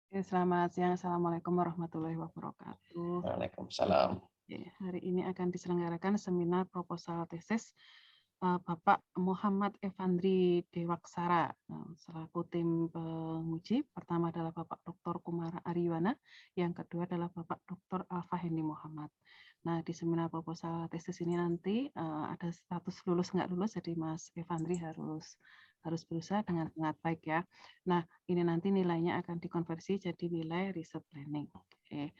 Selamat siang. Assalamualaikum warahmatullahi wabarakatuh. Waalaikumsalam. Hari ini akan diselenggarakan seminar proposal tesis Bapak Muhammad Evandri Dewaksara selaku tim penguji. Pertama adalah Bapak Dr. Kumara Ariwana, yang kedua adalah Bapak Dr. Alfa Hendi Muhammad. Nah, di seminar proposal tesis ini nanti ada status lulus nggak lulus, jadi Mas Evandri harus berusaha dengan sangat baik ya. Nah, ini nanti nilainya akan dikonversi jadi nilai riset planning. Oke.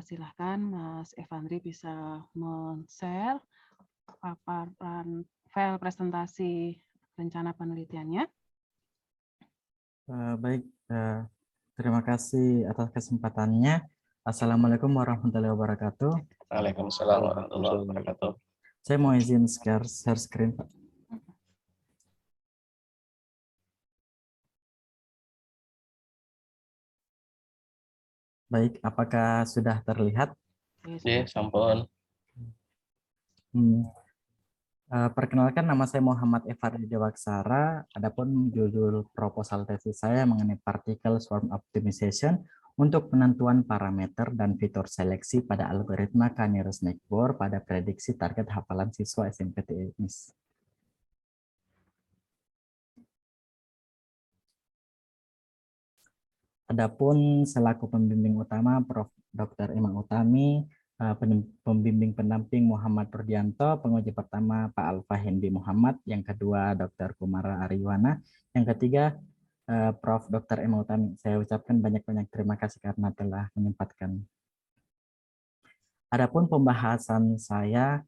Silahkan Mas Evandri bisa men-share paparan file presentasi rencana penelitiannya. Baik, terima kasih atas kesempatannya. Assalamualaikum warahmatullahi wabarakatuh. Waalaikumsalam warahmatullahi wabarakatuh. Saya mau izin share screen, Pak. Baik, apakah sudah terlihat? Ya, sampun. Perkenalkan, nama saya Muhammad Evandri Dewaksara. Adapun judul proposal tesis saya mengenai particle swarm optimization untuk penentuan parameter dan fitur seleksi pada algoritma K-nearest-neighbor pada prediksi target hafalan siswa SMPTN. Adapun selaku pembimbing utama Prof. Dr. Imam Utami, pembimbing pendamping Muhammad Rudianto, penguji pertama Pak Alfa Hendi Muhammad, yang kedua Dr. Kumara Ariwana, yang ketiga Prof. Dr. Imam Utami. Saya ucapkan banyak-banyak terima kasih karena telah menyempatkan. Adapun pembahasan saya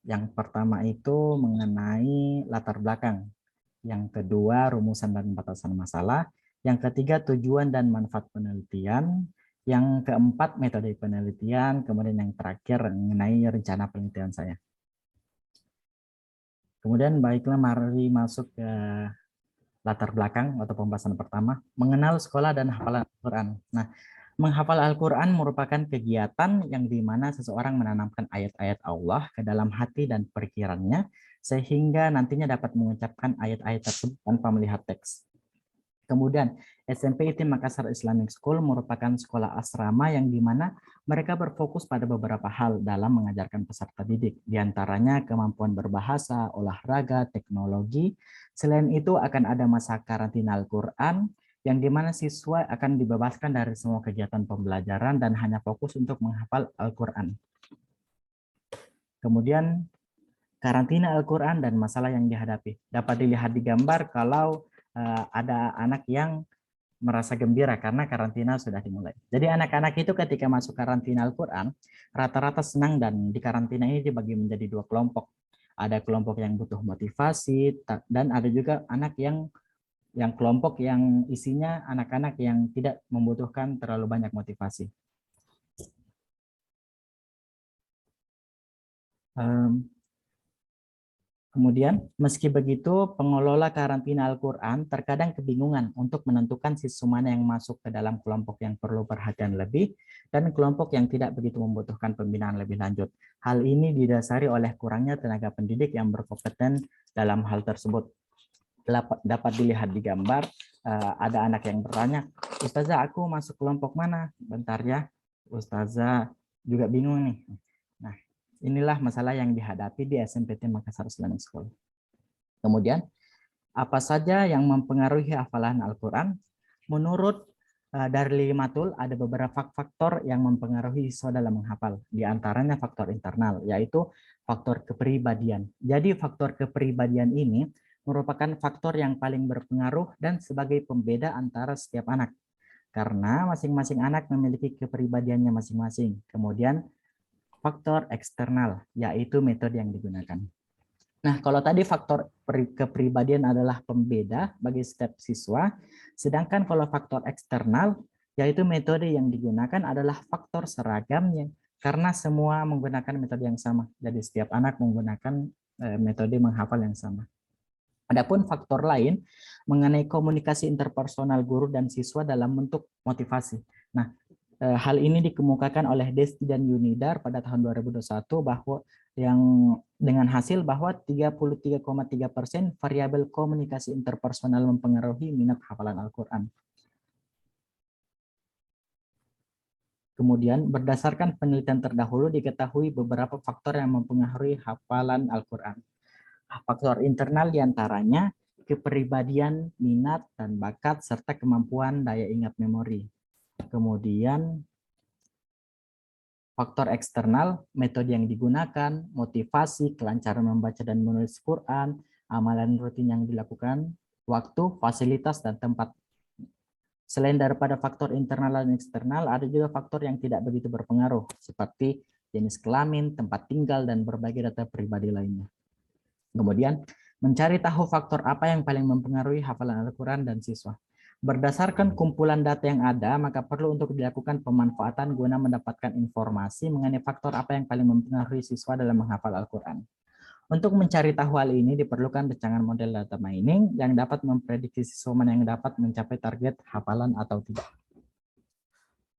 yang pertama itu mengenai latar belakang, yang kedua rumusan dan batasan masalah, yang ketiga tujuan dan manfaat penelitian, yang keempat metode penelitian, kemudian yang terakhir mengenai rencana penelitian saya. Kemudian baiklah, mari masuk ke latar belakang atau pembahasan pertama, mengenal sekolah dan hafalan Al-Quran. Nah, menghafal Al-Quran merupakan kegiatan yang dimana seseorang menanamkan ayat-ayat Allah ke dalam hati dan pikirannya, sehingga nantinya dapat mengucapkan ayat-ayat tersebut tanpa melihat teks. Kemudian SMP ITIM Makassar Islamic School merupakan sekolah asrama yang dimana mereka berfokus pada beberapa hal dalam mengajarkan peserta didik, diantaranya kemampuan berbahasa, olahraga, teknologi. Selain itu akan ada masa karantina Al-Quran, yang dimana siswa akan dibebaskan dari semua kegiatan pembelajaran dan hanya fokus untuk menghafal Al-Quran. Kemudian karantina Al-Quran dan masalah yang dihadapi. Dapat dilihat di gambar kalau ada anak yang merasa gembira karena karantina sudah dimulai. Jadi anak-anak itu ketika masuk karantina Al-Quran, rata-rata senang, dan di karantina ini dibagi menjadi dua kelompok. Ada kelompok yang butuh motivasi, dan ada juga anak yang kelompok yang isinya anak-anak yang tidak membutuhkan terlalu banyak motivasi. Kemudian, meski begitu, pengelola karantina Al-Quran terkadang kebingungan untuk menentukan siswa mana yang masuk ke dalam kelompok yang perlu perhatian lebih dan kelompok yang tidak begitu membutuhkan pembinaan lebih lanjut. Hal ini didasari oleh kurangnya tenaga pendidik yang berkompeten dalam hal tersebut. Dapat dilihat di gambar, ada anak yang bertanya, "Ustazah, aku masuk kelompok mana?" Bentar ya, Ustazah juga bingung nih. Nah, inilah masalah yang dihadapi di SMPT Makassar Islamic School. Kemudian, apa saja yang mempengaruhi hafalan Al-Quran? Menurut Darli Matul, ada beberapa faktor yang mempengaruhi siswa dalam menghafal. Di antaranya faktor internal, yaitu faktor kepribadian. Jadi faktor kepribadian ini merupakan faktor yang paling berpengaruh dan sebagai pembeda antara setiap anak. Karena masing-masing anak memiliki kepribadiannya masing-masing. Kemudian faktor eksternal, yaitu metode yang digunakan. Nah, kalau tadi faktor kepribadian adalah pembeda bagi setiap siswa, sedangkan kalau faktor eksternal, yaitu metode yang digunakan adalah faktor seragamnya, karena semua menggunakan metode yang sama. Jadi setiap anak menggunakan metode menghafal yang sama. Adapun faktor lain mengenai komunikasi interpersonal guru dan siswa dalam bentuk motivasi. Nah, hal ini dikemukakan oleh Desti dan Yunidar pada tahun 2021 bahwa yang dengan hasil bahwa 33,3% variabel komunikasi interpersonal mempengaruhi minat hafalan Al-Quran. Kemudian berdasarkan penelitian terdahulu diketahui beberapa faktor yang mempengaruhi hafalan Al-Quran. Faktor internal diantaranya kepribadian, minat, dan bakat, serta kemampuan daya ingat memori. Kemudian faktor eksternal, metode yang digunakan, motivasi, kelancaran membaca dan menulis Quran, amalan rutin yang dilakukan, waktu, fasilitas, dan tempat. Selain daripada faktor internal dan eksternal, ada juga faktor yang tidak begitu berpengaruh, seperti jenis kelamin, tempat tinggal, dan berbagai data pribadi lainnya. Kemudian, mencari tahu faktor apa yang paling mempengaruhi hafalan Al-Quran dan siswa. Berdasarkan kumpulan data yang ada, maka perlu untuk dilakukan pemanfaatan guna mendapatkan informasi mengenai faktor apa yang paling mempengaruhi siswa dalam menghafal Al-Quran. Untuk mencari tahu hal ini diperlukan rancangan model data mining yang dapat memprediksi siswa mana yang dapat mencapai target hafalan atau tidak.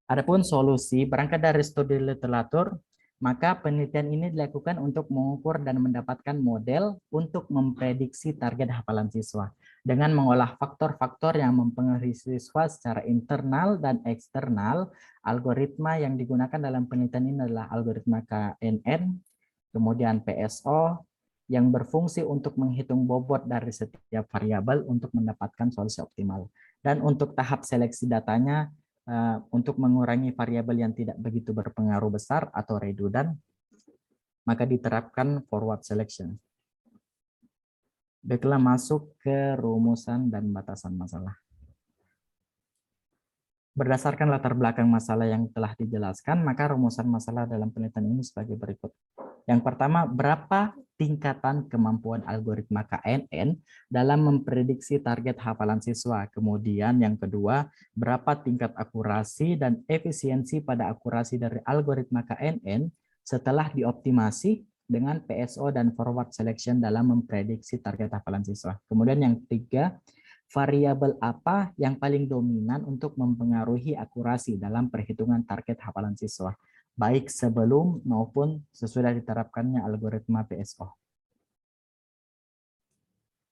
Adapun solusi berangkat dari studi literatur, maka penelitian ini dilakukan untuk mengukur dan mendapatkan model untuk memprediksi target hafalan siswa dengan mengolah faktor-faktor yang mempengaruhi siswa secara internal dan eksternal. Algoritma yang digunakan dalam penelitian ini adalah algoritma KNN, kemudian PSO, yang berfungsi untuk menghitung bobot dari setiap variabel untuk mendapatkan solusi optimal. Dan untuk tahap seleksi datanya, untuk mengurangi variabel yang tidak begitu berpengaruh besar atau redundant, maka diterapkan forward selection. Baiklah, masuk ke rumusan dan batasan masalah. Berdasarkan latar belakang masalah yang telah dijelaskan, maka rumusan masalah dalam penelitian ini sebagai berikut. Yang pertama, berapa tingkatan kemampuan algoritma KNN dalam memprediksi target hafalan siswa. Kemudian yang kedua, berapa tingkat akurasi dan efisiensi pada akurasi dari algoritma KNN setelah dioptimasi dengan PSO dan forward selection dalam memprediksi target hafalan siswa. Kemudian yang ketiga, variabel apa yang paling dominan untuk mempengaruhi akurasi dalam perhitungan target hafalan siswa, baik sebelum maupun sesudah diterapkannya algoritma PSO.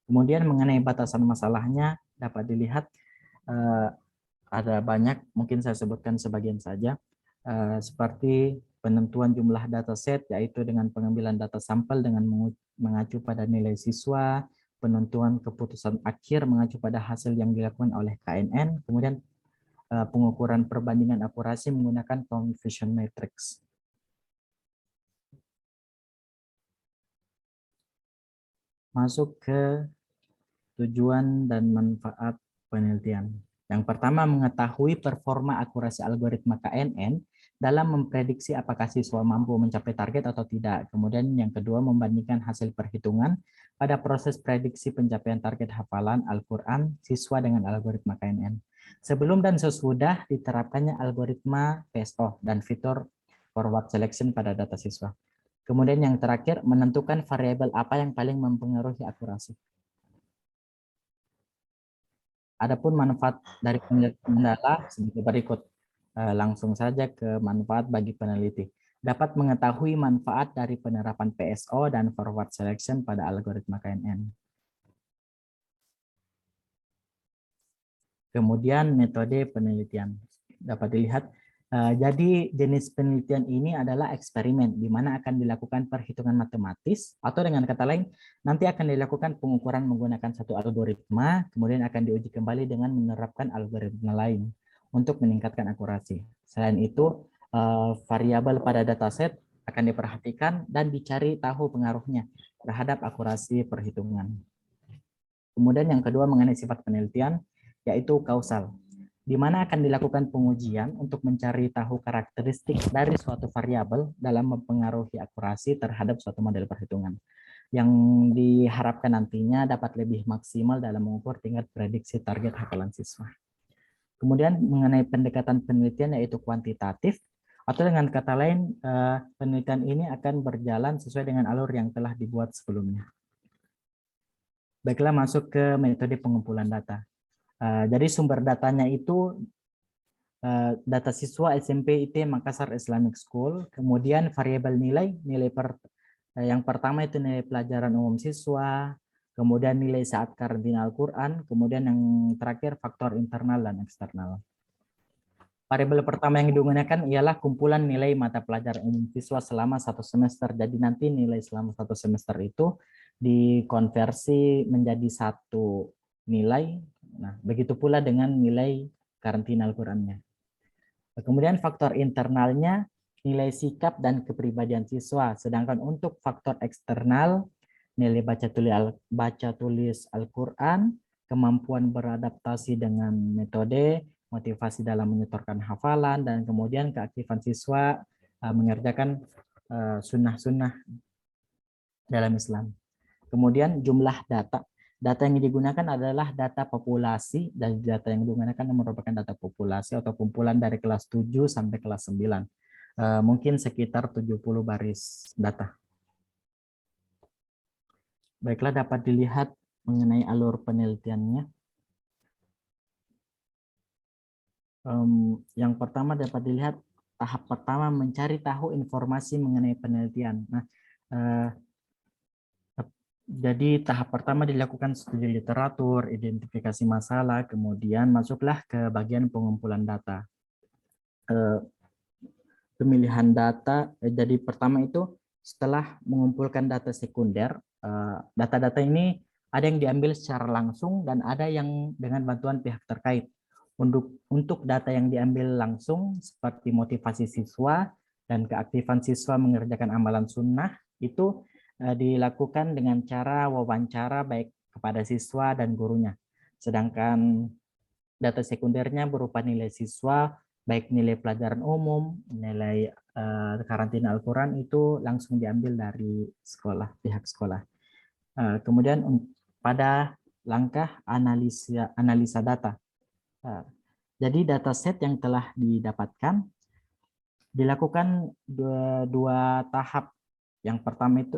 Kemudian mengenai batasan masalahnya dapat dilihat ada banyak, mungkin saya sebutkan sebagian saja, seperti penentuan jumlah dataset, yaitu dengan pengambilan data sampel dengan mengacu pada nilai siswa, penentuan keputusan akhir mengacu pada hasil yang dilakukan oleh KNN, kemudian pengukuran perbandingan akurasi menggunakan confusion matrix. Masuk ke tujuan dan manfaat penelitian. Yang pertama, mengetahui performa akurasi algoritma KNN dalam memprediksi apakah siswa mampu mencapai target atau tidak. Kemudian yang kedua, membandingkan hasil perhitungan pada proses prediksi pencapaian target hafalan Al-Quran siswa dengan algoritma KNN. Sebelum dan sesudah diterapkannya algoritma PSO dan fitur forward selection pada data siswa. Kemudian yang terakhir, menentukan variabel apa yang paling mempengaruhi akurasi. Adapun manfaat dari penelitian adalah sebagai berikut. Langsung saja ke manfaat bagi peneliti. Dapat mengetahui manfaat dari penerapan PSO dan forward selection pada algoritma KNN. Kemudian metode penelitian. Dapat dilihat, jadi jenis penelitian ini adalah eksperimen, di mana akan dilakukan perhitungan matematis, atau dengan kata lain, nanti akan dilakukan pengukuran menggunakan satu algoritma, kemudian akan diuji kembali dengan menerapkan algoritma lain untuk meningkatkan akurasi. Selain itu, variabel pada dataset akan diperhatikan dan dicari tahu pengaruhnya terhadap akurasi perhitungan. Kemudian yang kedua mengenai sifat penelitian, yaitu kausal, di mana akan dilakukan pengujian untuk mencari tahu karakteristik dari suatu variabel dalam mempengaruhi akurasi terhadap suatu model perhitungan, yang diharapkan nantinya dapat lebih maksimal dalam mengukur tingkat prediksi target hafalan siswa. Kemudian mengenai pendekatan penelitian yaitu kuantitatif, atau dengan kata lain penelitian ini akan berjalan sesuai dengan alur yang telah dibuat sebelumnya. Baiklah, masuk ke metode pengumpulan data. Jadi sumber datanya itu data siswa SMP IT Makassar Islamic School, kemudian variabel nilai yang pertama itu nilai pelajaran umum siswa, kemudian nilai saat karantina Al-Quran, kemudian yang terakhir faktor internal dan eksternal. variabel pertama yang digunakan ialah kumpulan nilai mata pelajaran umum siswa selama 1 semester. Jadi nanti nilai selama 1 semester itu dikonversi menjadi 1 nilai. Nah, begitu pula dengan nilai karantina Al-Qur'annya. Kemudian faktor internalnya nilai sikap dan kepribadian siswa. Sedangkan untuk faktor eksternal nilai baca tulis Al-Qur'an, kemampuan beradaptasi dengan metode, motivasi dalam menyetorkan hafalan, dan kemudian keaktifan siswa mengerjakan sunnah-sunnah dalam Islam. Kemudian jumlah data. Data yang digunakan adalah data populasi, dan data yang digunakan merupakan data populasi atau kumpulan dari kelas 7 sampai kelas 9. Mungkin sekitar 70 baris data. Baiklah, dapat dilihat mengenai alur penelitiannya. Yang pertama dapat dilihat tahap pertama mencari tahu informasi mengenai penelitian. Nah, jadi tahap pertama dilakukan studi literatur, identifikasi masalah, kemudian masuklah ke bagian pengumpulan data. Pemilihan data, jadi pertama itu setelah mengumpulkan data sekunder, data-data ini ada yang diambil secara langsung dan ada yang dengan bantuan pihak terkait. Untuk data yang diambil langsung seperti motivasi siswa dan keaktifan siswa mengerjakan amalan sunnah itu dilakukan dengan cara wawancara baik kepada siswa dan gurunya. Sedangkan data sekundernya berupa nilai siswa, baik nilai pelajaran umum, nilai karantina Al-Qur'an itu langsung diambil dari sekolah, pihak sekolah. Kemudian pada langkah analisa data. Jadi dataset yang telah didapatkan dilakukan dua tahap. Yang pertama itu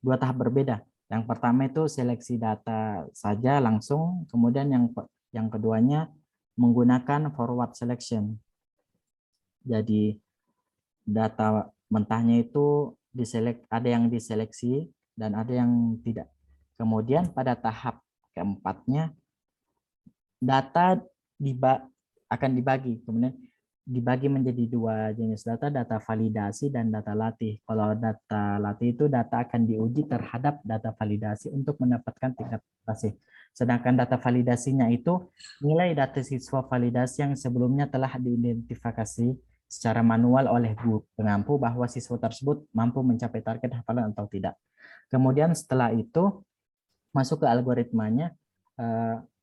2 tahap berbeda. Yang pertama itu seleksi data saja langsung, kemudian yang keduanya menggunakan forward selection. Jadi data mentahnya itu ada yang diseleksi dan ada yang tidak. Kemudian pada tahap keempatnya data akan dibagi, kemudian dibagi menjadi 2 jenis data validasi dan data latih. Kalau data latih itu data akan diuji terhadap data validasi untuk mendapatkan tingkat prestasi. Sedangkan data validasinya itu nilai data siswa validasi yang sebelumnya telah diidentifikasi secara manual oleh guru pengampu bahwa siswa tersebut mampu mencapai target hafalan atau tidak. Kemudian setelah itu masuk ke algoritmanya.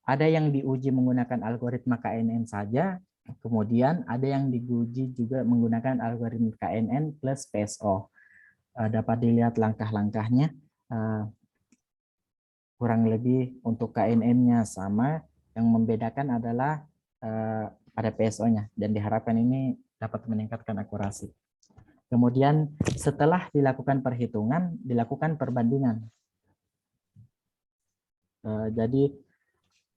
Ada yang diuji menggunakan algoritma KNN saja, kemudian ada yang diuji juga menggunakan algoritma KNN plus PSO. Dapat dilihat langkah-langkahnya, kurang lebih untuk KNN-nya sama, yang membedakan adalah pada PSO-nya, dan diharapkan ini dapat meningkatkan akurasi. Kemudian setelah dilakukan perhitungan, dilakukan perbandingan. Jadi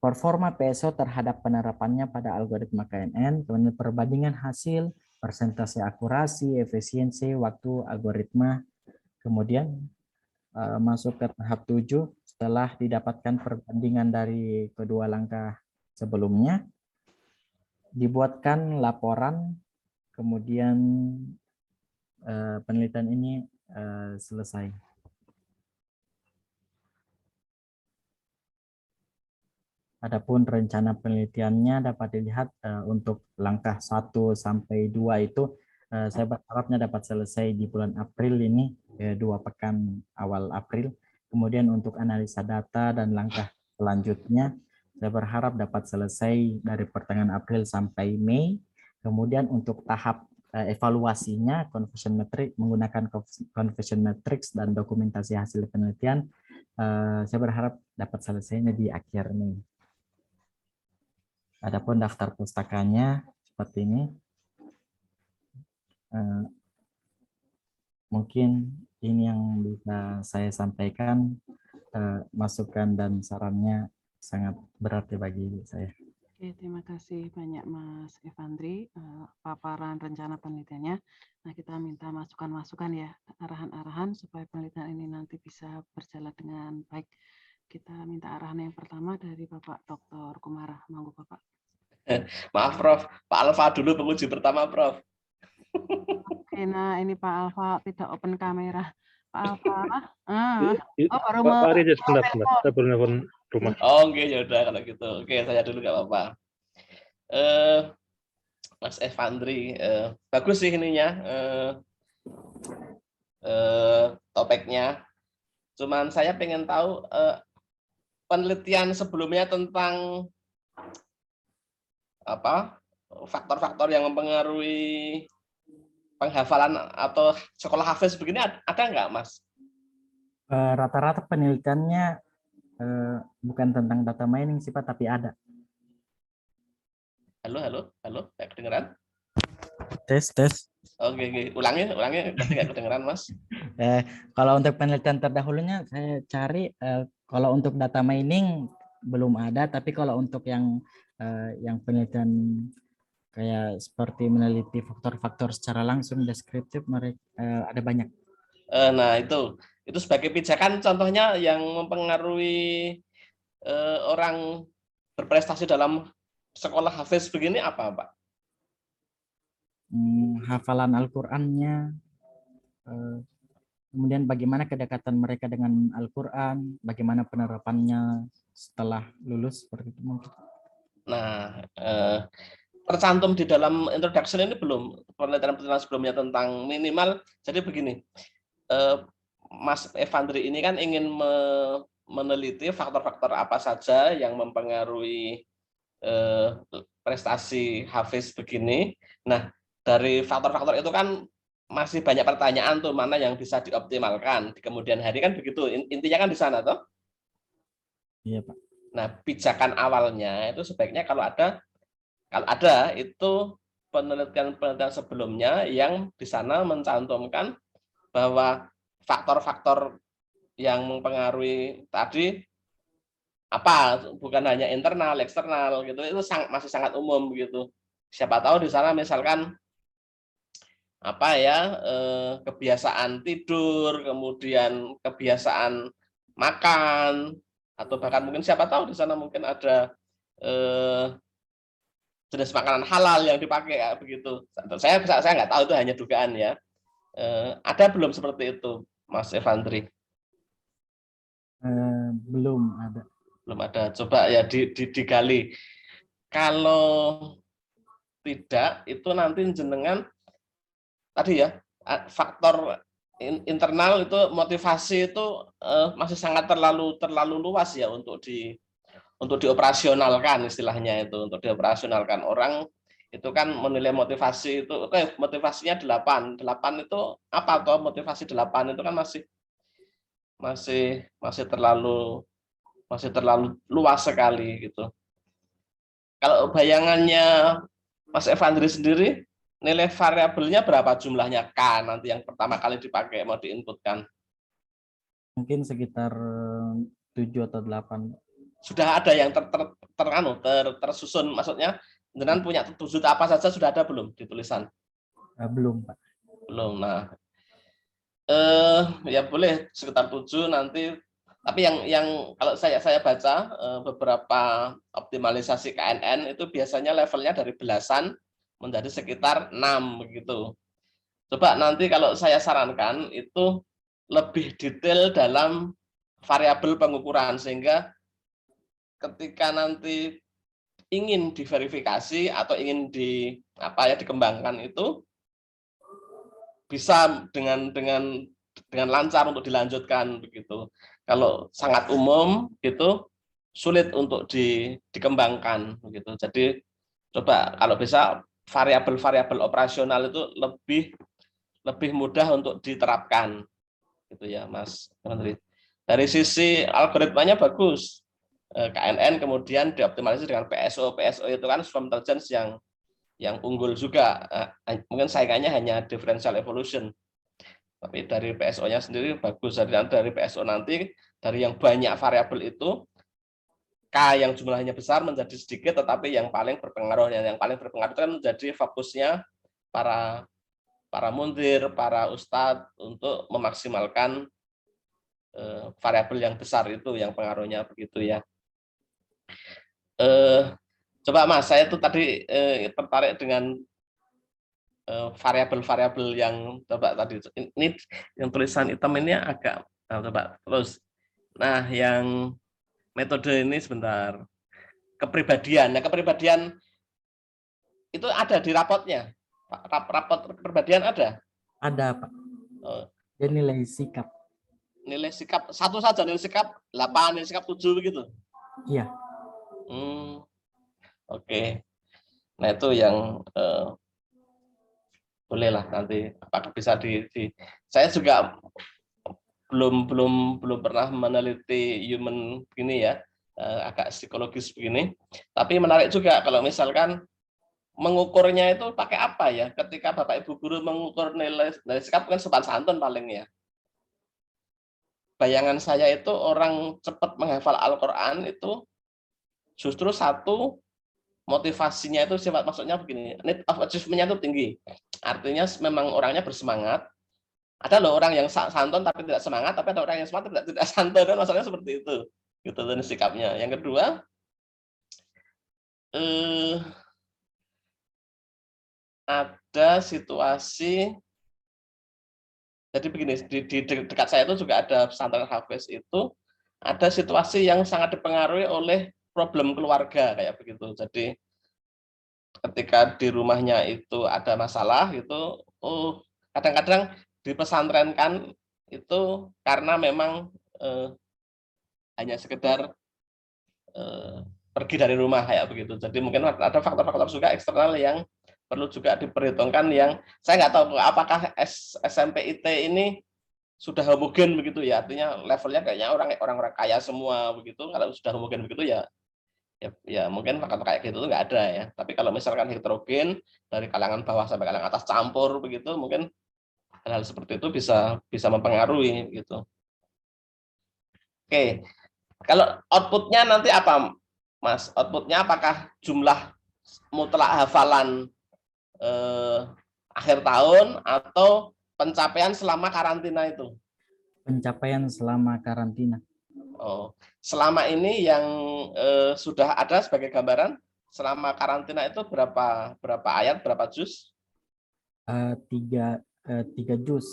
performa PSO terhadap penerapannya pada algoritma KNN, kemudian perbandingan hasil, persentase akurasi, efisiensi, waktu algoritma, kemudian masuk ke tahap 7 setelah didapatkan perbandingan dari kedua langkah sebelumnya, dibuatkan laporan, kemudian penelitian ini selesai. Adapun rencana penelitiannya dapat dilihat untuk langkah 1 sampai 2 itu saya berharapnya dapat selesai di bulan April ini, 2 pekan awal April. Kemudian untuk analisa data dan langkah selanjutnya saya berharap dapat selesai dari pertengahan April sampai Mei. Kemudian untuk tahap evaluasinya conversion metric, menggunakan conversion matrix dan dokumentasi hasil penelitian, saya berharap dapat selesainya di akhir Mei. Adapun daftar pustakanya seperti ini. Mungkin ini yang bisa saya sampaikan. Masukan dan sarannya sangat berarti bagi saya. Oke, terima kasih banyak Mas Evandri, paparan rencana penelitiannya. Nah, kita minta masukan-masukan ya, arahan-arahan supaya penelitian ini nanti bisa berjalan dengan baik. Kita minta arahan yang pertama dari Bapak Dr. Kumara. Monggo Bapak. Maaf Prof, Pak Alfa dulu penguji pertama Prof. Oke, nah ini Pak Alfa tidak open kamera. Pak Alfa, baru Pak Riza, sebentar. telepon. Saya baru nelfon rumah. Oh, oke, ya udah kalau gitu. Oke, saya dulu nggak apa-apa. Mas Evandri, bagus sih ininya, topiknya. Cuman saya pengen tahu penelitian sebelumnya tentang apa faktor-faktor yang mempengaruhi penghafalan atau sekolah hafiz begini ada nggak, Mas? Rata-rata penelitiannya bukan tentang data mining sih Pak, tapi ada. Halo, nggak kedengeran? Tes. Oke, ulangi, berarti nggak kedengeran, Mas. Kalau untuk penelitian terdahulunya saya cari, kalau untuk data mining belum ada, tapi kalau untuk yang penelitian kayak seperti meneliti faktor-faktor secara langsung deskriptif, mereka ada banyak. Nah itu sebagai pijakan contohnya yang mempengaruhi orang berprestasi dalam sekolah hafiz begini apa, Pak? Hafalan Al-Qur'annya, kemudian bagaimana kedekatan mereka dengan Al-Qur'an, bagaimana penerapannya setelah lulus seperti itu mungkin. Nah, tercantum di dalam introduction ini belum penelitian sebelumnya tentang minimal. Jadi begini, Mas Evandri ini kan ingin meneliti faktor-faktor apa saja yang mempengaruhi prestasi hafiz begini. Nah, dari faktor-faktor itu kan masih banyak pertanyaan tuh, mana yang bisa dioptimalkan di kemudian hari kan begitu. Intinya kan di sana toh. Iya, Pak. Nah, pijakan awalnya itu sebaiknya kalau ada itu penelitian sebelumnya yang di sana mencantumkan bahwa faktor-faktor yang mempengaruhi tadi apa, bukan hanya internal, eksternal gitu, itu masih sangat umum gitu. Siapa tahu di sana misalkan apa ya, kebiasaan tidur, kemudian kebiasaan makan, atau bahkan mungkin siapa tahu di sana mungkin ada jenis makanan halal yang dipakai ya, begitu. Saya nggak tahu, itu hanya dugaan ya. Ada belum seperti itu, Mas Evandri? Belum ada. Belum ada. Coba ya digali. Kalau tidak, itu nanti jenengan tadi ya, faktor internal itu, motivasi itu masih sangat terlalu luas ya untuk dioperasionalkan, istilahnya itu untuk dioperasionalkan. Orang itu kan menilai motivasi itu, oke, motivasinya 8 itu apa toh, motivasi 8 itu kan masih terlalu luas sekali gitu. Kalau bayangannya Mas Evandri sendiri, nilai variabelnya berapa jumlahnya K nanti yang pertama kali dipakai mau diinputkan? Mungkin sekitar 7 atau 8. Sudah ada yang tersusun, maksudnya dengan punya wujud apa saja sudah ada belum di tulisan? Belum, Pak. Belum. Nah, ya boleh sekitar 7 nanti. Tapi yang kalau saya baca beberapa optimalisasi KNN itu biasanya levelnya dari belasan menjadi sekitar 6 begitu. Coba nanti kalau saya sarankan itu lebih detail dalam variabel pengukuran, sehingga ketika nanti ingin diverifikasi atau ingin dikembangkan itu bisa dengan lancar untuk dilanjutkan begitu. Kalau sangat umum gitu sulit untuk dikembangkan begitu. Jadi coba kalau bisa variabel-variabel operasional itu lebih mudah untuk diterapkan gitu ya, Mas Menteri. Dari sisi algoritmanya bagus. KNN kemudian dioptimalisasi dengan PSO. PSO itu kan Swarm Intelligence yang unggul juga. Mungkin saingannya hanya differential evolution. Tapi dari PSO-nya sendiri bagus. Dari PSO nanti, dari yang banyak variabel itu, K yang jumlahnya besar menjadi sedikit, tetapi yang paling berpengaruh itu kan menjadi fokusnya para mundir, para ustadz untuk memaksimalkan variabel yang besar itu, yang pengaruhnya begitu ya. Coba Mas, saya tuh tadi tertarik dengan variabel-variabel yang coba tadi. Ini yang tulisan hitam ini agak coba terus. Nah, yang metode ini sebentar. Kepribadian. Nah, kepribadian itu ada di rapotnya. Rapot kepribadian ada. Ada, Pak. Oh, Dia nilai sikap. nilai sikap satu saja, nilai sikap 8, nilai sikap 7 begitu. Iya. Oke. Nah, itu yang bolehlah nanti apakah bisa saya juga belum pernah meneliti human begini ya, agak psikologis begini. Tapi menarik juga kalau misalkan mengukurnya itu pakai apa ya? Ketika Bapak Ibu guru mengukur nilai sikap kan sopan santun paling ya. Bayangan saya itu orang cepat menghafal Al-Qur'an itu justru satu motivasinya itu sifat, maksudnya begini, need of achievement-nya itu tinggi. Artinya memang orangnya bersemangat. Ada loh orang yang santun tapi tidak semangat, tapi ada orang yang semangat tidak santun, dan masalahnya seperti itu. Gitu dan sikapnya. Yang kedua, ada situasi, jadi begini, di dekat saya itu juga ada pesantren Hafiz itu, ada situasi yang sangat dipengaruhi oleh problem keluarga kayak begitu. Jadi ketika di rumahnya itu ada masalah gitu, kadang-kadang dipesantrenkan itu karena memang hanya sekedar pergi dari rumah kayak begitu. Jadi mungkin ada faktor-faktor juga eksternal yang perlu juga diperhitungkan, yang saya nggak tahu apakah SMP IT ini sudah homogen begitu ya, artinya levelnya kayaknya orang-orang kaya semua begitu. Kalau sudah homogen begitu ya mungkin faktor kayak gitu nggak ada ya. Tapi kalau misalkan heterogen dari kalangan bawah sampai kalangan atas campur begitu, mungkin hal-hal seperti itu bisa mempengaruhi gitu. Oke, kalau outputnya nanti apa, Mas? Outputnya apakah jumlah mutlak hafalan akhir tahun atau pencapaian selama karantina itu? Pencapaian selama karantina. Oh, selama ini yang sudah ada sebagai gambaran, selama karantina itu berapa ayat, berapa juz? 3 juz.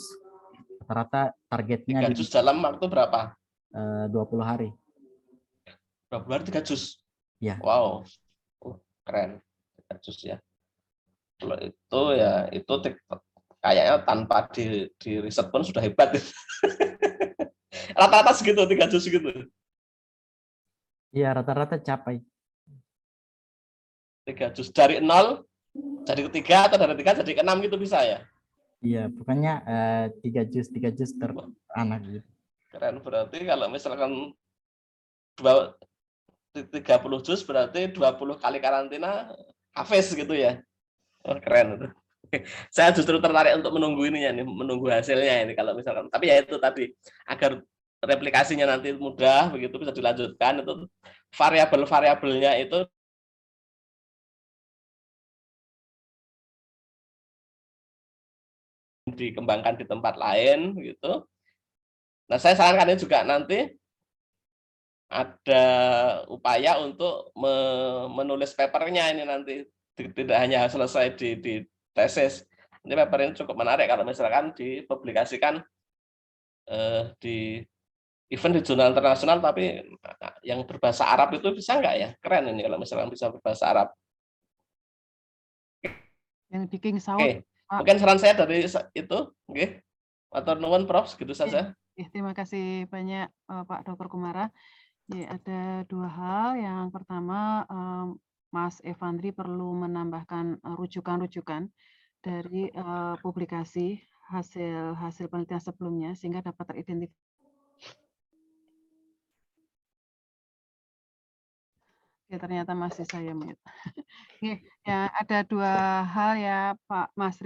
Rata-rata targetnya 3 juz dalam waktu berapa? 20 hari. Berapa hari 3 juz? Ya. Wow, keren. 3 juz ya. Kalau itu ya itu kayaknya tanpa di riset pun sudah hebat. Rata-rata segitu, 3 juz segitu. Iya, rata-rata capai. 3 juz dari 0 jadi ketiga, atau dari 3 jadi ke-6 gitu bisa ya? Iya, pokoknya 3 juz teranak gitu. Keren, berarti kalau misalkan 30 juz berarti 20 kali karantina hafiz gitu ya. Oh, keren itu. Saya justru tertarik untuk menunggu ininya nih, menunggu hasilnya ini kalau misalkan. Tapi ya itu tadi, agar replikasinya nanti mudah begitu bisa dilanjutkan, itu variabel-variabelnya itu dikembangkan di tempat lain gitu. Nah, saya sarankan ini juga nanti ada upaya untuk menulis papernya ini nanti, tidak hanya selesai di tesis. Ini paper ini cukup menarik kalau misalkan dipublikasikan di event di jurnal internasional, tapi yang berbahasa Arab itu bisa nggak ya? Keren ini kalau misalkan bisa berbahasa Arab. Yang di King Saud, Oke, Pak. mungkin saran saya dari itu, oke. Matur nuwun Prof, segitu saja. Terima kasih banyak Pak Dr. Kumara. Ya, ada 2 hal. Yang pertama, Mas Evandri perlu menambahkan rujukan-rujukan dari publikasi hasil penelitian sebelumnya sehingga dapat teridentifikasi. Ya, ternyata masih saya mute. Ya, ada 2 hal ya Pak Mas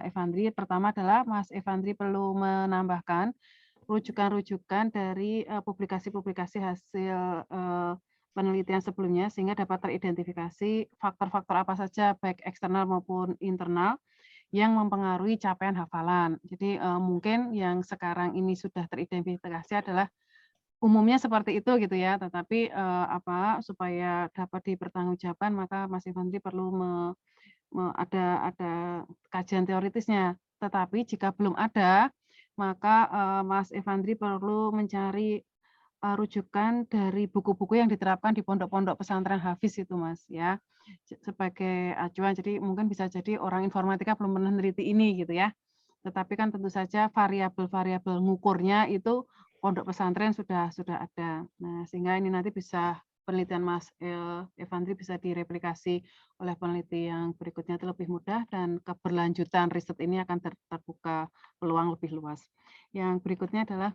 Evandri. Pertama adalah Mas Evandri perlu menambahkan rujukan-rujukan dari publikasi-publikasi hasil penelitian sebelumnya sehingga dapat teridentifikasi faktor-faktor apa saja baik eksternal maupun internal yang mempengaruhi capaian hafalan. Jadi mungkin yang sekarang ini sudah teridentifikasi adalah umumnya seperti itu gitu ya, tetapi supaya dapat dipertanggungjawabkan maka Mas Evandri perlu ada kajian teoritisnya. Tetapi jika belum ada, maka Mas Evandri perlu mencari rujukan dari buku-buku yang diterapkan di pondok-pondok pesantren Hafiz itu Mas ya, sebagai acuan. Jadi mungkin bisa jadi orang informatika belum pernah meneliti ini gitu ya. Tetapi kan tentu saja variabel-variabel ngukurnya itu pondok pesantren sudah ada. Nah, sehingga ini nanti bisa penelitian Mas Evandri bisa direplikasi oleh peneliti yang berikutnya itu lebih mudah dan keberlanjutan riset ini akan terbuka peluang lebih luas. Yang berikutnya adalah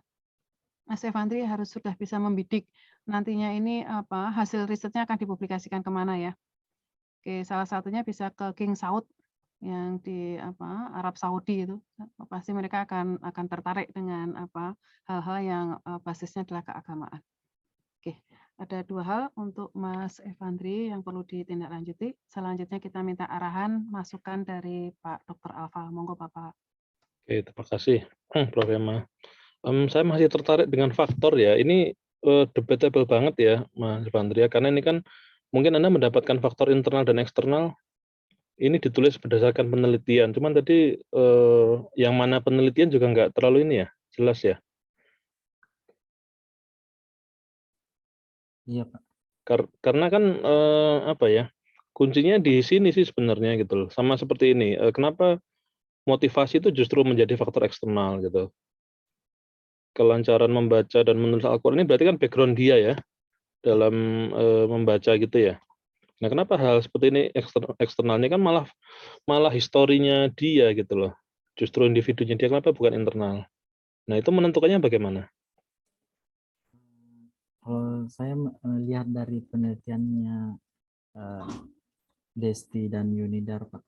Mas Evandri harus sudah bisa membidik nantinya ini hasil risetnya akan dipublikasikan kemana ya. Oke, salah satunya bisa ke King Saud yang di Arab Saudi itu. Pasti mereka akan tertarik dengan hal-hal yang basisnya adalah keagamaan. Oke, ada 2 hal untuk Mas Evandri yang perlu ditindaklanjuti. Selanjutnya kita minta arahan masukan dari Pak Dr. Alfa. Monggo Bapak. Oke, terima kasih, Prof. Emma. Saya masih tertarik dengan faktor ya. Ini debatable banget ya, Mas Evandri, karena ini kan mungkin Anda mendapatkan faktor internal dan eksternal. Ini ditulis berdasarkan penelitian. Cuman tadi yang mana penelitian juga nggak terlalu ini ya, jelas ya. Iya, Pak. Karena kan apa ya? Kuncinya di sini sih sebenarnya gitu loh. Sama seperti ini. Kenapa motivasi itu justru menjadi faktor eksternal gitu. Kelancaran membaca dan menulis Al-Quran ini berarti kan background dia ya dalam membaca gitu ya. Nah, kenapa hal seperti ini eksternalnya kan malah historinya dia gitu loh. Justru individunya dia, kenapa bukan internal? Nah, itu menentukannya bagaimana? Kalau saya melihat dari penelitiannya Desti dan Yunidar, Pak.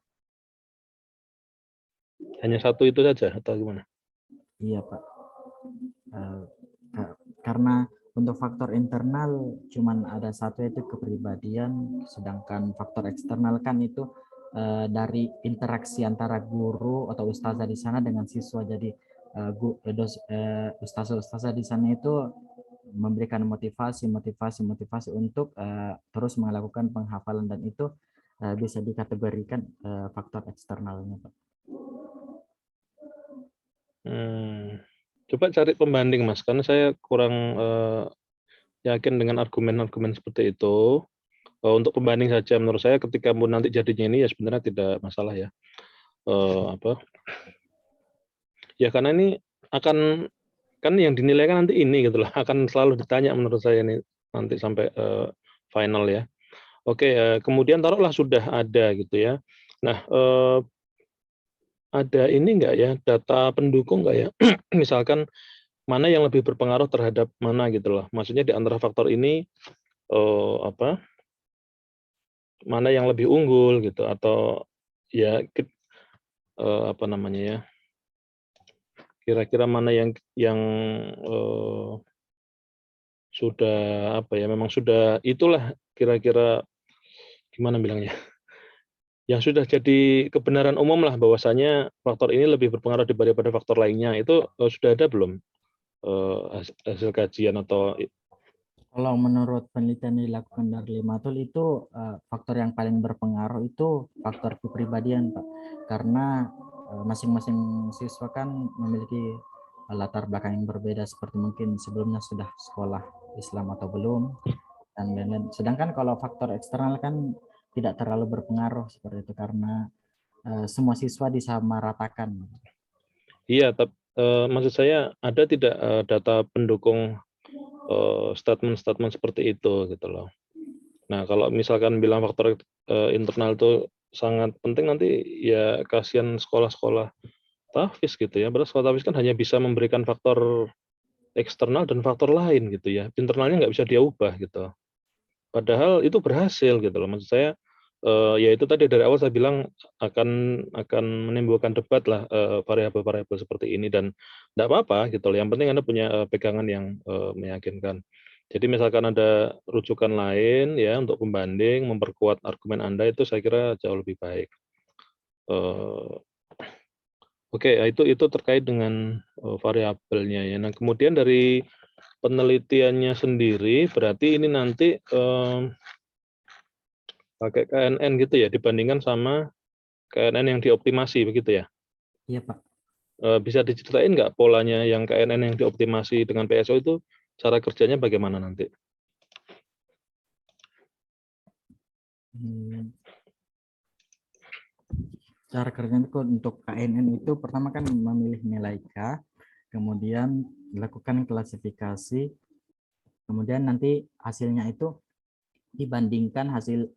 Hanya satu itu saja atau gimana? Iya, Pak. Karena untuk faktor internal cuman ada satu, yaitu kepribadian, sedangkan faktor eksternal kan itu dari interaksi antara guru atau ustazah di sana dengan siswa. Jadi ustazah di sana itu memberikan motivasi untuk terus melakukan penghafalan, dan itu bisa dikategorikan faktor eksternalnya, Pak. Coba cari pembanding, Mas, karena saya kurang yakin dengan argumen-argumen seperti itu. Untuk pembanding saja, menurut saya ketika nanti jadinya ini ya sebenarnya tidak masalah ya. Ya karena ini akan kan yang dinilai kan nanti ini gitu loh, akan selalu ditanya menurut saya ini nanti sampai final ya. Oke, kemudian taruhlah sudah ada gitu ya. Nah, ada ini enggak ya, data pendukung enggak ya? Misalkan mana yang lebih berpengaruh terhadap mana gitu loh. Maksudnya di antara faktor ini mana yang lebih unggul gitu, atau ya apa namanya ya? Kira-kira mana yang sudah apa ya, memang sudah itulah kira-kira gimana bilangnya? Yang sudah jadi kebenaran umum lah bahwasanya faktor ini lebih berpengaruh daripada faktor lainnya. Itu sudah ada belum hasil kajian atau Kalau menurut penelitian yang dilakukan dari Limatul itu faktor yang paling berpengaruh itu faktor kepribadian, Pak. Karena masing-masing siswa kan memiliki latar belakang yang berbeda, seperti mungkin sebelumnya sudah sekolah Islam atau belum, dan lain-lain. Sedangkan kalau faktor eksternal kan tidak terlalu berpengaruh seperti itu, karena semua siswa disamaratakan. Iya, tapi maksud saya ada tidak data pendukung statement-statement seperti itu gitu loh. Nah, kalau misalkan bilang faktor internal itu sangat penting, nanti ya kasihan sekolah-sekolah tahfiz gitu ya. Padahal sekolah tahfiz kan hanya bisa memberikan faktor eksternal dan faktor lain gitu ya. Internalnya nggak bisa dia ubah gitu. Padahal itu berhasil gitu loh. Maksud saya ya itu tadi dari awal saya bilang akan menimbulkan debat lah variabel-variabel seperti ini, dan enggak apa-apa gitu loh. Yang penting Anda punya pegangan yang meyakinkan. Jadi misalkan ada rujukan lain ya untuk pembanding, memperkuat argumen Anda, itu saya kira jauh lebih baik. Oke, itu terkait dengan variabelnya ya. Nah, kemudian dari penelitiannya sendiri, berarti ini nanti pakai KNN gitu ya, dibandingkan sama KNN yang dioptimasi begitu ya? Iya, Pak. Bisa diceritain nggak polanya yang KNN yang dioptimasi dengan PSO itu cara kerjanya bagaimana nanti? Cara kerjanya untuk KNN itu pertama kan memilih nilai K, kemudian dilakukan klasifikasi, kemudian nanti hasilnya itu dibandingkan hasil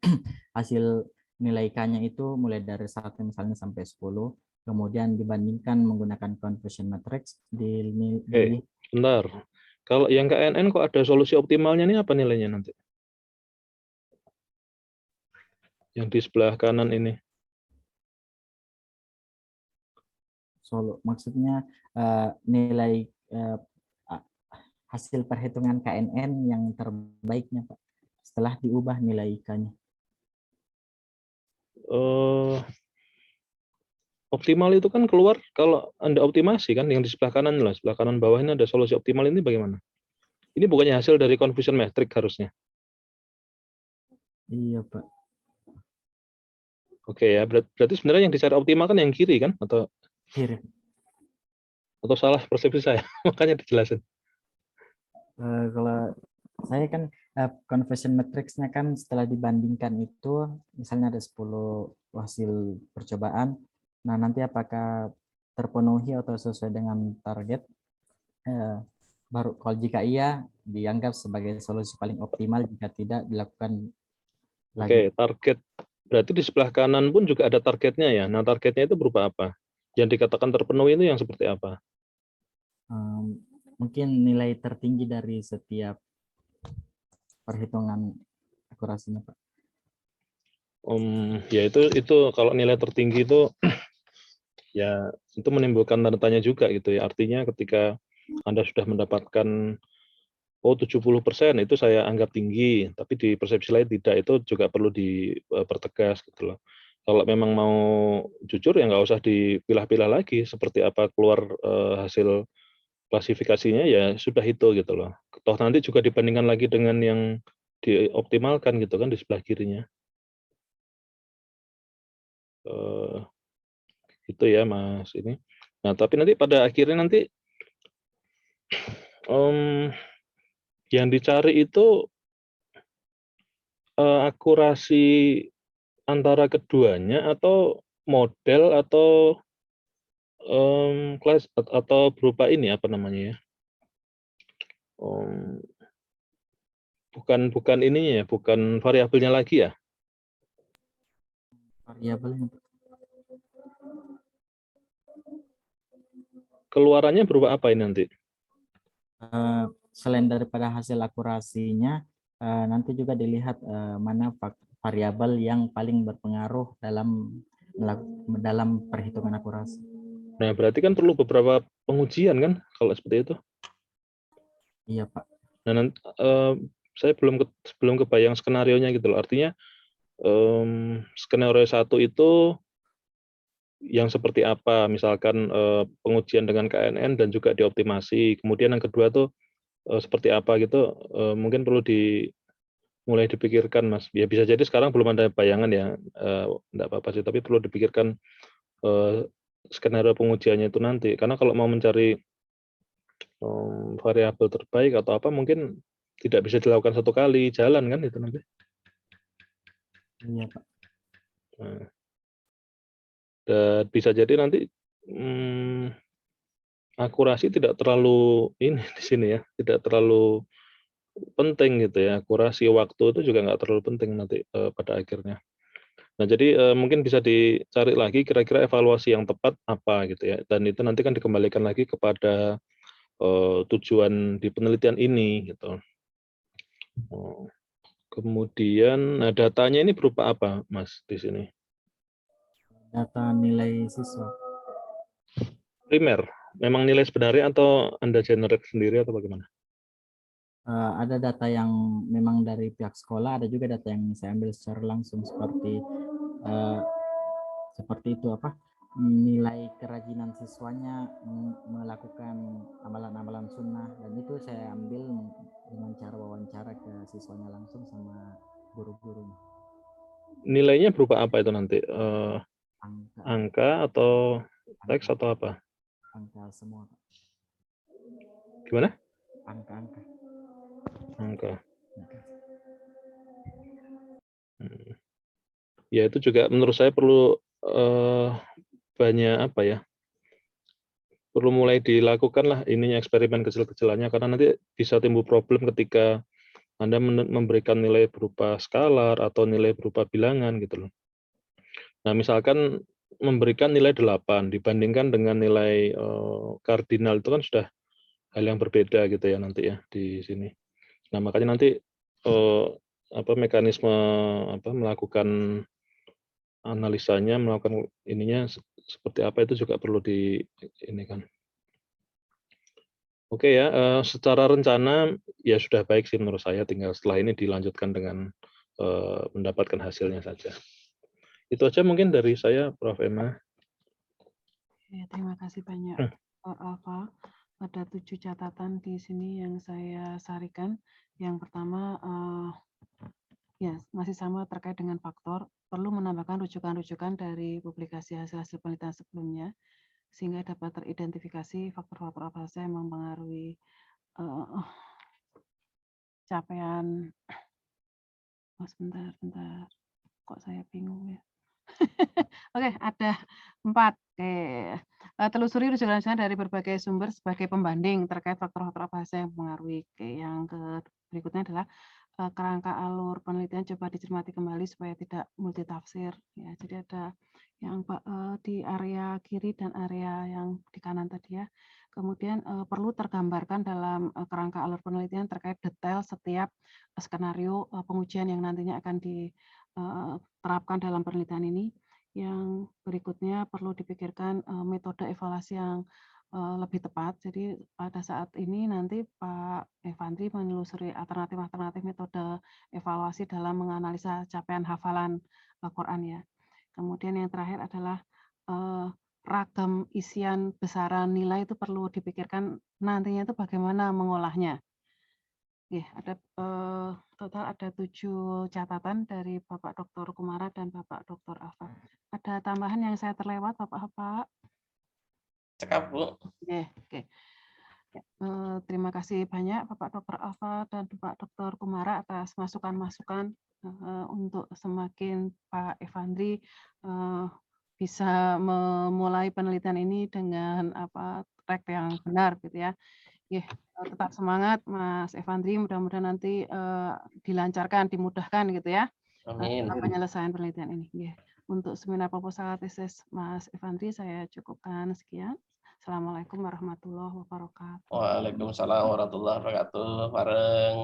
hasil nilai K-nya itu mulai dari 1 misalnya sampai 10, kemudian dibandingkan menggunakan conversion matrix Bentar. Kalau yang KNN kok ada solusi optimalnya nih apa nilainya nanti? Yang di sebelah kanan ini. maksudnya nilai hasil perhitungan KNN yang terbaiknya, Pak, setelah diubah nilai K-nya. Optimal itu kan keluar kalau Anda optimasi kan, yang di sebelah kanan lah, sebelah kanan bawah ini ada solusi optimal, ini bagaimana? Ini bukannya hasil dari confusion matrix harusnya? Iya, Pak. Oke ya, berarti sebenarnya yang dicari optimal kan yang kiri kan? Kiri. Atau salah persepsi saya? Makanya dijelasin. Kalau saya kan conversion matrix-nya kan setelah dibandingkan itu misalnya ada 10 hasil percobaan. Nah, nanti apakah terpenuhi atau sesuai dengan target, baru kalau jika iya dianggap sebagai solusi paling optimal, jika tidak dilakukan lagi. Oke, target. Berarti di sebelah kanan pun juga ada targetnya ya. Nah, targetnya itu berupa apa? Yang dikatakan terpenuhi itu yang seperti apa? Mungkin nilai tertinggi dari setiap perhitungan akurasinya, Pak. Ya itu kalau nilai tertinggi itu ya itu menimbulkan tanda tanya juga gitu ya. Artinya ketika Anda sudah mendapatkan 70% itu saya anggap tinggi, tapi di persepsi lain tidak, itu juga perlu dipertegas gitu loh. Kalau memang mau jujur ya nggak usah dipilah-pilah lagi seperti apa keluar hasil klasifikasinya, ya sudah itu gitu loh. Toh nanti juga dibandingkan lagi dengan yang dioptimalkan gitu kan di sebelah kirinya. Itu ya Mas ini. Nah, tapi nanti pada akhirnya nanti yang dicari itu akurasi antara keduanya atau model atau kelas atau berupa ini apa namanya ya? Bukan ininya ya, bukan variabelnya lagi ya? Variabelnya. Keluarannya berupa apa ini nanti? Selain daripada hasil akurasinya, nanti juga dilihat mana variabel yang paling berpengaruh dalam perhitungan akurasi. Nah, berarti kan perlu beberapa pengujian kan kalau seperti itu? Iya, Pak. Nah, saya belum kebayang skenarionya gitu loh. Artinya skenario 1 itu yang seperti apa, misalkan pengujian dengan KNN dan juga dioptimasi. Kemudian yang kedua tuh seperti apa gitu, mungkin perlu mulai dipikirkan, Mas. Ya bisa jadi sekarang belum ada bayangan ya, enggak apa-apa sih, tapi perlu dipikirkan skenario pengujiannya itu nanti. Karena kalau mau mencari variabel terbaik atau apa, mungkin tidak bisa dilakukan satu kali jalan kan itu nanti. Iya, Pak. Nah, dan bisa jadi nanti akurasi tidak terlalu ini di sini ya, tidak terlalu penting gitu ya. Akurasi waktu itu juga nggak terlalu penting nanti pada akhirnya. Nah, jadi mungkin bisa dicari lagi kira-kira evaluasi yang tepat apa gitu ya. Dan itu nanti kan dikembalikan lagi kepada tujuan di penelitian ini gitu. Kemudian nah datanya ini berupa apa, Mas, di sini? Data nilai siswa. Primer, memang nilai sebenarnya atau Anda generate sendiri atau bagaimana? Ada data yang memang dari pihak sekolah, ada juga data yang saya ambil secara langsung seperti itu apa? nilai kerajinan siswanya melakukan amalan-amalan sunnah, dan itu saya ambil dengan cara wawancara ke siswanya langsung sama guru-gurunya. Nilainya berupa apa itu nanti? Angka, Angka atau teks atau apa? angka semua, Pak. Gimana? Angka-angka. Angka. Ya itu juga menurut saya perlu banyak apa ya? Perlu mulai dilakukan lah ininya, eksperimen kecil-kecilannya, karena nanti bisa timbul problem ketika Anda memberikan nilai berupa skalar atau nilai berupa bilangan gitu loh. Nah, misalkan memberikan nilai 8 dibandingkan dengan nilai kardinal, itu kan sudah hal yang berbeda gitu ya nanti ya di sini. Nah, makanya nanti mekanisme melakukan analisanya, melakukan ininya seperti apa itu juga perlu di ini kan. Oke ya, secara rencana ya sudah baik sih menurut saya, tinggal setelah ini dilanjutkan dengan mendapatkan hasilnya saja. Itu aja mungkin dari saya, Prof. Emma. Ya, terima kasih banyak, Pak Alfa. Ada 7 catatan di sini yang saya sarikan. Yang pertama, ya masih sama terkait dengan faktor, perlu menambahkan rujukan-rujukan dari publikasi hasil-hasil penelitian sebelumnya, sehingga dapat teridentifikasi faktor-faktor apa saja yang mempengaruhi capaian. Sebentar, kok saya bingung ya. Oke, ada 4. Telusuri rujukan-rujukan dari berbagai sumber sebagai pembanding terkait faktor-faktor apa saja yang mempengaruhi. Yang berikutnya adalah kerangka alur penelitian coba dicermati kembali supaya tidak multitafsir. Ya, jadi ada yang di area kiri dan area yang di kanan tadi ya. Kemudian perlu tergambarkan dalam kerangka alur penelitian terkait detail setiap skenario pengujian yang nantinya akan diterapkan dalam penelitian ini. Yang berikutnya perlu dipikirkan metode evaluasi yang lebih tepat. Jadi pada saat ini nanti Pak Evandri menelusuri alternatif-alternatif metode evaluasi dalam menganalisa capaian hafalan Quran ya. Kemudian yang terakhir adalah ragam isian besaran nilai itu perlu dipikirkan nantinya itu bagaimana mengolahnya. Ya, ada total ada 7 catatan dari Bapak Dr. Kumara dan Bapak Dr. Alfa. Ada tambahan yang saya terlewat, Bapak-bapak? Cekap, Bu. Oke. Terima kasih banyak Bapak Dr. Alfa dan Bapak Dr. Kumara atas masukan-masukan untuk semakin Pak Evandri bisa memulai penelitian ini dengan track yang benar gitu ya. Tetap semangat Mas Evandri, mudah-mudahan nanti dilancarkan, dimudahkan gitu ya. Amin. Penyelesaian penelitian ini. Untuk seminar proposal tesis Mas Evandri saya cukupkan sekian. Assalamualaikum warahmatullahi wabarakatuh. Waalaikumsalam warahmatullahi wabarakatuh. Bareng.